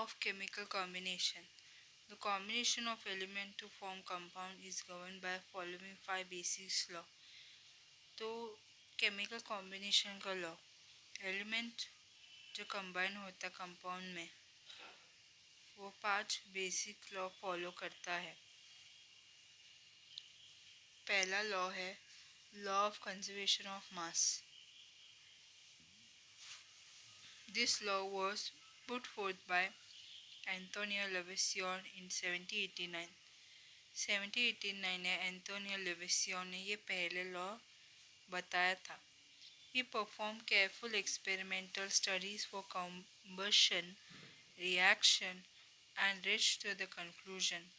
Law of chemical combination. The combination of element to form compound is governed by following five basic law. तो chemical combination का law, element जो combine होता है compound में वो पांच बेसिक लॉ फॉलो करता है। पहला लॉ है law of conservation of mass. This law was put forth by Antonio Lavoisier in 1789। 1789 में एंटोनियो लेवेसियर ने ये पहले लॉ बताया था। He performed careful experimental studies for combustion reaction and reached to the conclusion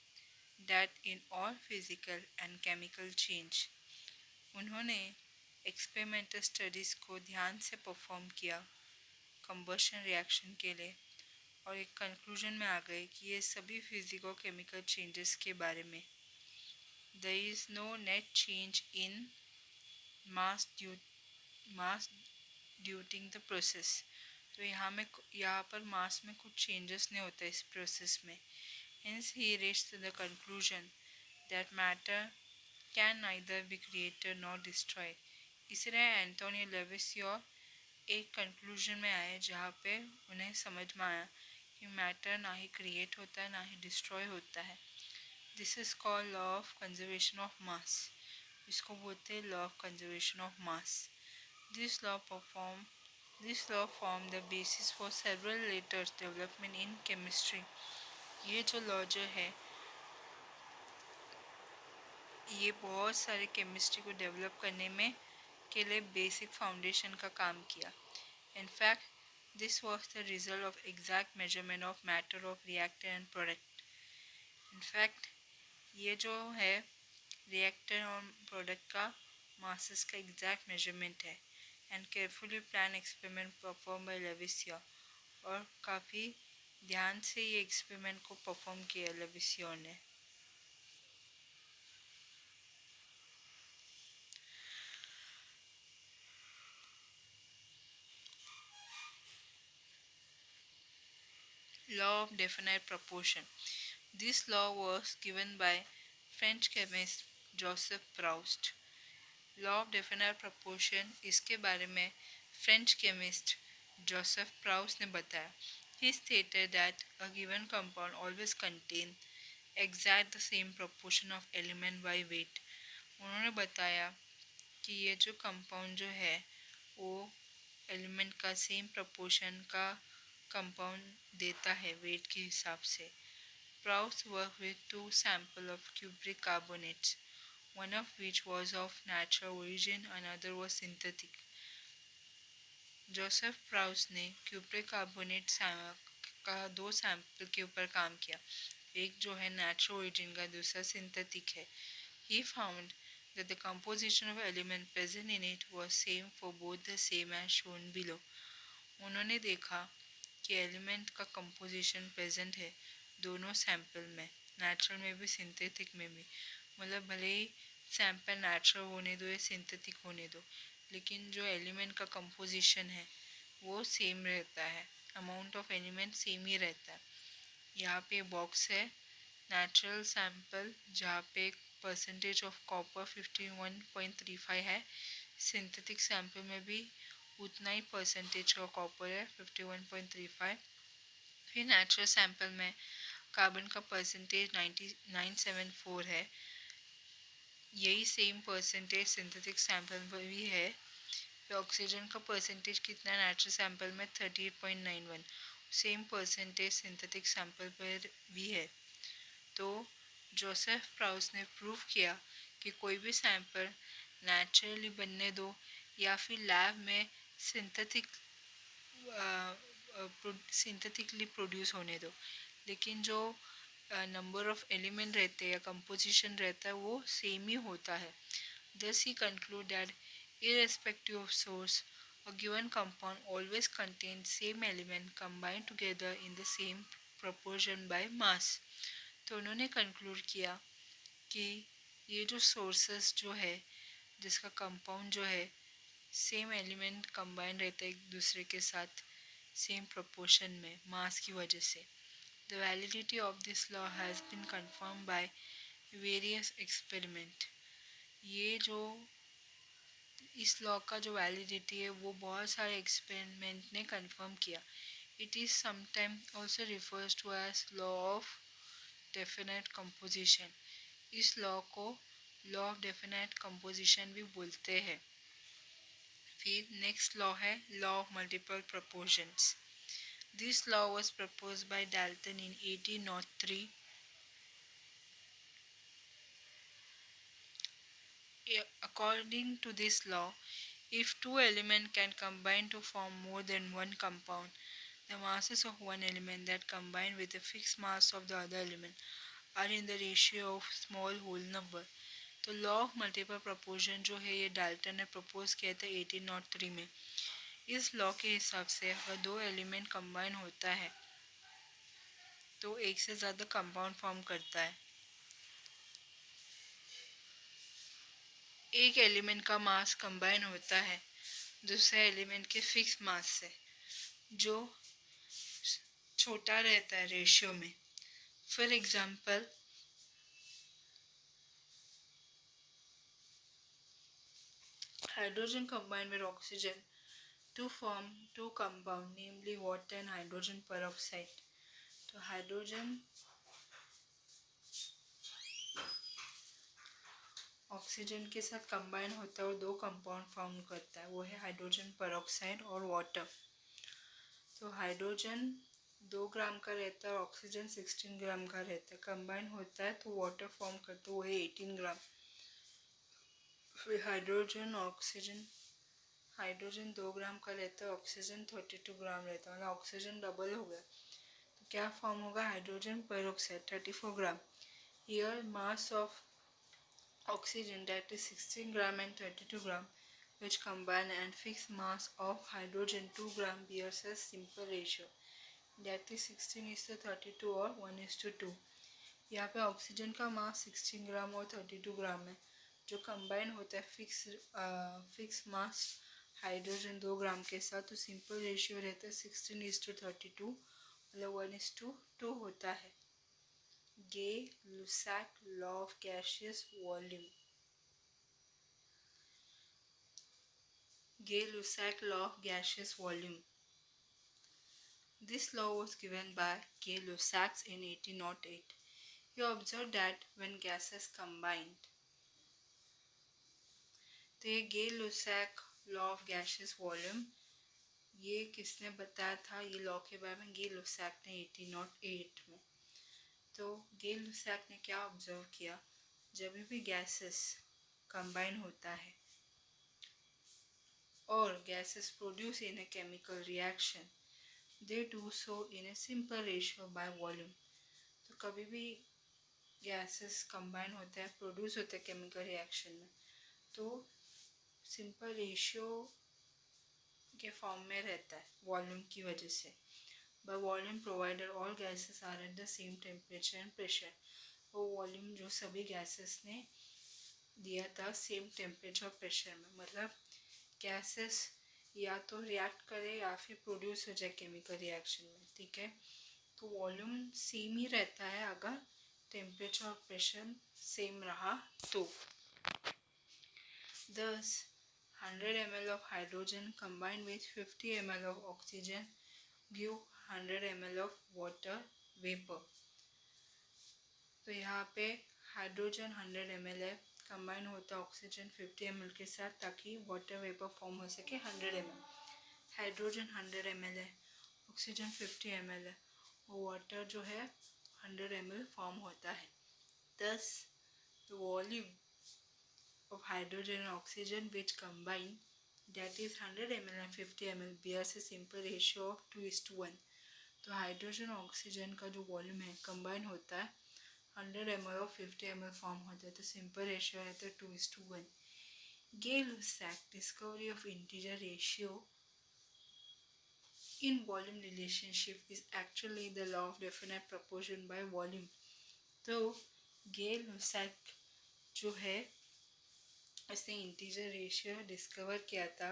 that in all physical and chemical change, उन्होंने experimental studies को ध्यान से परफॉर्म किया combustion reaction के लिए और एक कंक्लूजन में आ गए कि ये सभी फिजिको केमिकल चेंजेस के बारे में। There is no net change in mass during the process। तो यहाँ पर मास में कुछ चेंजेस नहीं होता इस प्रोसेस में। Hence he reached to the conclusion that matter can neither be created nor destroyed। इसलिए एंटोनियो लेवेसियर एक कंक्लूजन में आए जहाँ पे उन्हें समझ में आया कि मैटर ना ही क्रिएट होता है ना ही डिस्ट्रॉय होता है। This is called law of conservation of mass. इसको बोलते हैं law of conservation of mass. This law form the basis for several later development in chemistry. ये जो लॉ जो है ये बहुत सारे केमिस्ट्री को डेवलप करने में के लिए बेसिक फाउंडेशन का काम किया। In fact, this was the result of exact measurement of matter of reactor and product। In fact, ये जो है रिएक्टर और प्रोडक्ट का मासेस का एग्जैक्ट मेजरमेंट है and carefully plan experiment perform by Lavoisier और काफ़ी ध्यान से ये एक्सपेरिमेंट को परफॉर्म किया लेवेसियर ने। Law of definite proportion. This law was given by French chemist Joseph Proust। Law of definite proportion इसके बारे में फ्रेंच केमिस्ट जोसेफ प्राउस ने बताया। ही stated that a given compound always contain exact the same proportion of element by weight. उन्होंने बताया कि ये जो कंपाउंड जो है वो एलिमेंट का सेम प्रपोर्शन का कंपाउंड देता है वेट के हिसाब से। प्राउस work with 2 sample of cupric carbonates, one of which was of natural origin, another was synthetic। Joseph प्राउस ने क्यूप्रिक कार्बोनेट का 2 सैंपल के ऊपर काम किया, एक जो है नेचुरल ओरिजिन का, दूसरा सिंथेटिक है। He found that the composition of element present in it was same for both the same as shown below। उन्होंने देखा कि एलिमेंट का कंपोजिशन प्रेजेंट है दोनों सैंपल में, नेचुरल में भी सिंथेटिक में भी। मतलब भले ही सैंपल नेचुरल होने दो या सिंथेटिक होने दो, लेकिन जो एलिमेंट का कंपोजिशन है वो सेम रहता है, अमाउंट ऑफ एलिमेंट सेम ही रहता है। यहाँ पे बॉक्स है नेचुरल सैंपल जहाँ पे परसेंटेज ऑफ कॉपर 51.35 है, सिंथेटिक सैंपल में भी उतना ही परसेंटेज का कॉपर है 51.35। फिर नेचुरल सैंपल में कार्बन का परसेंटेज 974 है, यही सेम परसेंटेज सिंथेटिक सैंपल में भी है। फिर ऑक्सीजन का परसेंटेज कितना है नेचुरल सैंपल में 38.91, सेम परसेंटेज सिंथेटिक सैंपल पर भी है। तो जोसेफ प्राउस ने प्रूव किया कि कोई भी सैंपल नेचुरली बनने दो या फिर लैब में सिंथेटिकली प्रोड्यूस होने दो, लेकिन जो नंबर ऑफ एलिमेंट रहते हैं या कंपोजिशन रहता है वो सेम ही होता है। Thus he conclude that irrespective of source, a given compound always contains same element combined together in the same proportion by mass। तो उन्होंने कंक्लूड किया कि ये जो सोर्सेस जो है जिसका कंपाउंड जो है सेम एलिमेंट कंबाइन रहता है एक दूसरे के साथ सेम प्रोपोर्शन में मास की वजह से। The validity of this law has been confirmed by various experiment. ये जो इस लॉ का जो वैलिडिटी है वो बहुत सारे एक्सपेरिमेंट ने कंफर्म किया. It is sometime also refers to as law of definite composition. इस लॉ को लॉ ऑफ डेफिनेट कंपोजिशन भी बोलते हैं. फिर नेक्स्ट लॉ है law of multiple proportions. This law was proposed by Dalton in 1803. According to this law, if two elements can combine to form more than one compound, the masses of one element that combine with the fixed mass of the other element are in the ratio of small whole number. तो law of multiple proportion जो है ये Dalton ने propose किया था 1803 में. इस law के हिसाब से अगर दो एलिमेंट कंबाइन होता है तो एक से ज़्यादा कंपाउंड फॉर्म करता है. एक एलिमेंट का मास कंबाइन होता है दूसरे एलिमेंट के फिक्स मास से जो छोटा रहता है रेशियो में. For example hydrogen combine with oxygen to form two compound, namely water and hydrogen peroxide. तो हाइड्रोजन ऑक्सीजन के साथ कंबाइन होता है और दो कंपाउंड फॉर्म करता है, वो है हाइड्रोजन पेरोक्साइड और वाटर. तो हाइड्रोजन 2 ग्राम का रहता है और ऑक्सीजन 16 ग्राम का रहता है. कंबाइन होता है तो वाटर फॉर्म करता है, वो है 18 ग्राम. फिर हाइड्रोजन 2 ग्राम का रहता है, ऑक्सीजन 32 ग्राम रहता है, मतलब ऑक्सीजन डबल हो गया. तो क्या फॉर्म होगा? Hydrogen peroxide 34 gram. Here mass of oxygen that is 16 gram and 32 gram which combine and fixed mass of hydrogen 2 gram bears a simple ratio that is 16 is to 32 और 1 is to 2. यहाँ पे oxygen का मास 16 ग्राम और 32 ग्राम है जो combine होता है fix mass hydrogen 2 ग्राम के साथ. तो सिंपल रेशियो रहता है 16 is to 32 मतलब 1 is to 2 होता है. Gay-Lussac law of gaseous volume. Gay-Lussac law of gaseous volume. This law was given by Gay-Lussac in 1808. He observed that when gases combined, तो ये गे-लुसैक लॉ ऑफ गैसियस वॉल्यूम ये किसने बताया था? ये लॉ के बारे में गे-लुसैक ने 1808 में. तो गे-लुसैक ने क्या ऑब्जर्व किया? जब भी गैसेस कंबाइन होता है और gases produce in a chemical reaction they do so in a simple ratio by volume. तो कभी भी गैसेस कंबाइन होते हैं प्रोड्यूस होते हैं केमिकल रिएक्शन में तो सिंपल रेशियो के फॉर्म में रहता है वॉल्यूम की वजह से. By volume provided all gases are at the same temperature and pressure. वो वॉल्यूम जो सभी गैसेस ने दिया था सेम टेम्परेचर और प्रेशर में, मतलब गैसेस या तो रिएक्ट करे या फिर प्रोड्यूस हो जाए केमिकल रिएक्शन में. ठीक है, तो वॉल्यूम सेम ही रहता है अगर टेम्परेचर और प्रेशर सेम रहा तो. Thus 100 ml of hydrogen combined with 50 ml of oxygen give 100 ml of water vapor. तो यहाँ पे हाइड्रोजन 100 ml है, कंबाइन होता है ऑक्सीजन 50 ml के साथ ताकि वाटर वेपर फॉर्म हो सके 100 ml. हाइड्रोजन 100 ml है, ऑक्सीजन 50 ml है और वाटर जो है 100 ml फॉर्म होता है. Thus the volume of hydrogen and oxygen which combine that is 100 ml and 50 ml bears a simple ratio of 2:1. तो हाइड्रोजन और ऑक्सीजन का जो वॉल्यूम है कंबाइन होता है 100 ml और 50 ml फॉर्म होता है तो सिंपल रेशियो रहता है 2:1. Gay-Lussac discovery of integer ratio in volume relationship is actually the law of definite proportion by volume. तो Gay-Lussac जो है इसने इंटीजर रेशियो डिस्कवर किया था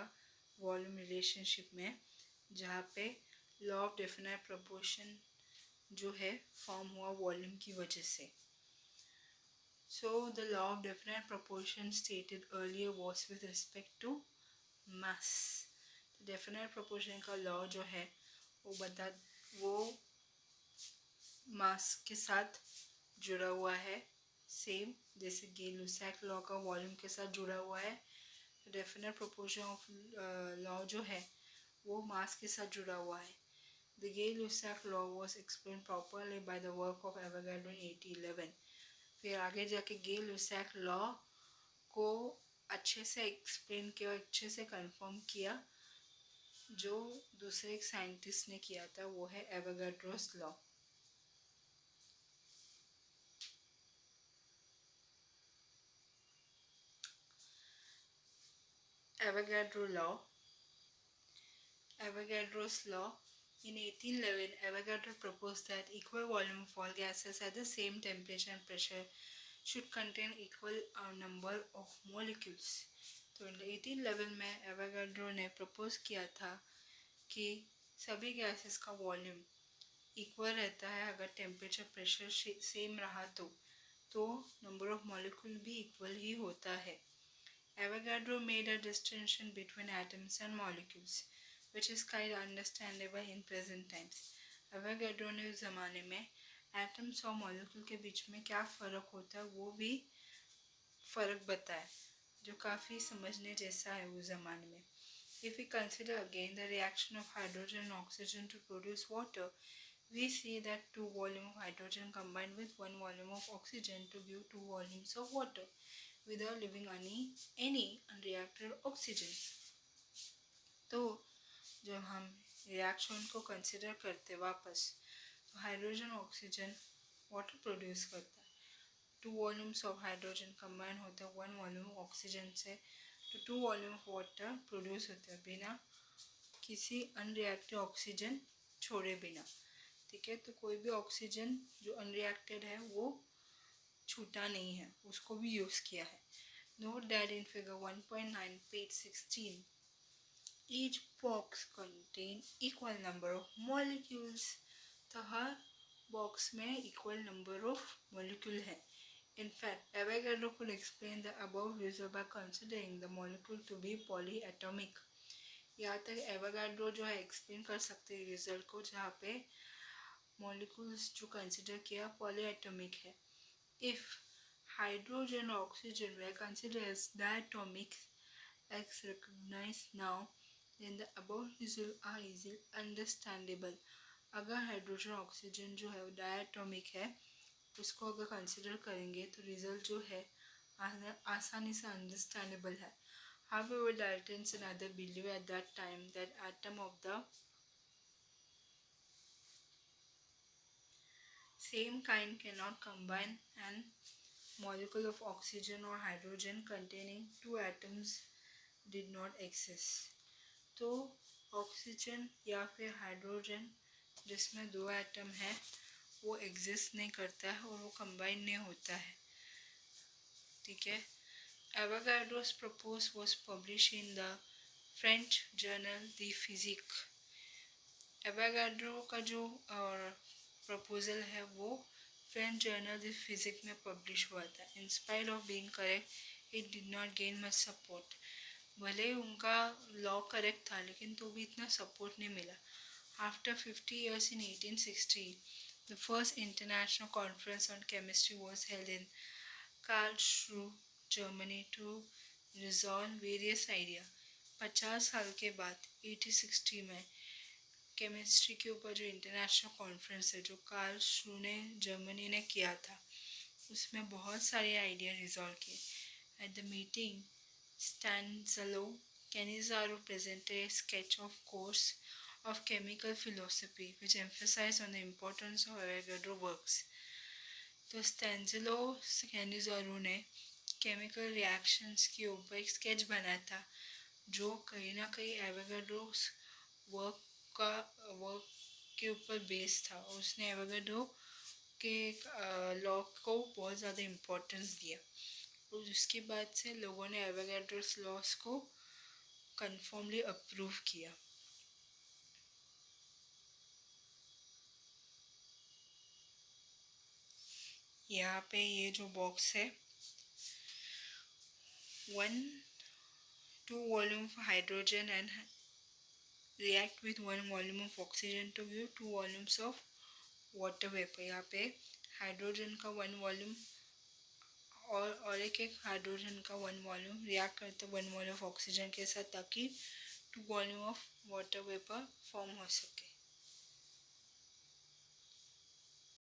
वॉल्यूम रिलेशनशिप में जहाँ पे लॉ ऑफ डेफिनेट प्रोपोर्शन जो है फॉर्म हुआ वॉल्यूम की वजह से. So the law of definite proportion stated earlier was with respect to mass. Definite proportion का लॉ जो है वो मास के साथ जुड़ा हुआ है, सेम जैसे गे लुसैक लॉ का वॉल्यूम के साथ जुड़ा हुआ है. डेफिनेट प्रोपोर्शन ऑफ लॉ जो है वो मास के साथ जुड़ा हुआ है. The Gay Lussac law was explain properly by the work of Avogadro in 1811. फिर आगे जाके गे लुसैक लॉ को अच्छे से एक्सप्लेन किया, अच्छे से कंफर्म किया. जो दूसरे एक साइंटिस्ट ने किया था वो है Avogadro's law. Avogadro law. Avogadro's law. In 1811, Avogadro proposed that equal volume of all gases at the same temperature and pressure should contain equal number of molecules. तो 1811 में एवोगाड्रो ने प्रपोज किया था कि सभी गैसेस का वॉल्यूम इक्वल रहता है अगर टेम्परेचर प्रेशर सेम रहा तो नंबर ऑफ मॉलिक्यूल भी इक्वल ही होता है. Avogadro made a distinction between atoms and molecules, which is kind of understandable in present times. Avogadro ने उस ज़माने में atoms और molecule के बीच में क्या फ़र्क होता है वो भी फ़र्क बताया, जो काफ़ी समझने जैसा है उस ज़माने में. If we consider again the reaction of hydrogen and oxygen to produce water, we see that 2 volumes of hydrogen combined with 1 volume of oxygen to give 2 volumes of water, without leaving any unreacted oxygen. तो जब हम reaction को consider करते वापस तो hydrogen oxygen water produce करता है. 2 volumes of hydrogen combine होते हैं 1 वॉल्यूम ऑक्सीजन से, तो 2 वॉल्यूम ऑफ वाटर प्रोड्यूस होते हैं बिना किसी अनरिएक्टेड ऑक्सीजन छोड़े बिना. ठीक है, तो कोई भी ऑक्सीजन जो अनरिएक्टेड है वो छूटा नहीं है, उसको भी यूज़ किया है. Note that in figure 1.9 page 16, each box contain equal number of molecules. तो हर बॉक्स में इक्वल नंबर ऑफ मॉलिक्यूल है. In fact, Avogadro could explain the above result by considering the molecule to be polyatomic. यहाँ तक Avogadro जो है explain कर सकते हैं रिजल्ट को जहाँ पे मॉलिक्यूल्स जो कंसिडर किया पॉलीएटॉमिक है. If hydrogen or oxygen were considered as diatomic as recognized now, then the above results are easily understandable. अगर हाइड्रोजन ऑक्सीजन जो है वो डायटोमिक है उसको अगर कंसिडर करेंगे तो रिजल्ट जो है आसानी से अंडरस्टैंडेबल है. However, Daltons and others believed at that time that atom of the same kind cannot combine, and molecule of oxygen or hydrogen containing 2 atoms did not exist. तो ऑक्सीजन या फिर हाइड्रोजन जिसमें 2 atom है वो exist नहीं करता है और वो कंबाइन नहीं होता है. ठीक है. Avogadro's proposal was published in the French journal The Physique. Avogadro का जो प्रपोजल है वो फ्रेंच जर्नल द फिजिक्स में पब्लिश हुआ था. In spite of being correct it did not gain much support. भले उनका लॉ करेक्ट था लेकिन तो भी इतना सपोर्ट नहीं मिला. After 50 years in 1860, the first international conference on chemistry was held in Karlsruhe, Germany to resolve various ideas. 50 साल के बाद 1860 में केमिस्ट्री के ऊपर जो इंटरनेशनल कॉन्फ्रेंस है जो कार्लस्रू ने जर्मनी ने किया था उसमें बहुत सारे आइडिया रिजॉल्व किए. At the meeting Stanislao Cannizzaro presented a sketch of course of chemical philosophy which emphasized on the importance of Avogadro works. तो स्टैंजलो कैनिज़ारो ने केमिकल रिएक्शंस के ऊपर एक स्केच बनाया था जो कहीं ना कहीं एवोगाड्रो वर्क के ऊपर बेस था. उसने एवोगाड्रो के लॉ को बहुत ज़्यादा इम्पोर्टेंस दिया और उसके बाद से लोगों ने एवोगाड्रोस लॉस को कन्फर्मली अप्रूव किया. यहाँ पे ये जो बॉक्स है, 2 volume of hydrogen and react with 1 volume of oxygen to give 2 volumes of water vapor। यहाँ पे हाइड्रोजन का 1 वॉल्यूम और एक हाइड्रोजन का 1 वॉल्यूम रिएक्ट करते 1 वॉल्यूम ऑफ ऑक्सीजन के साथ, ताकि 2 volume of water vapour form हो सके।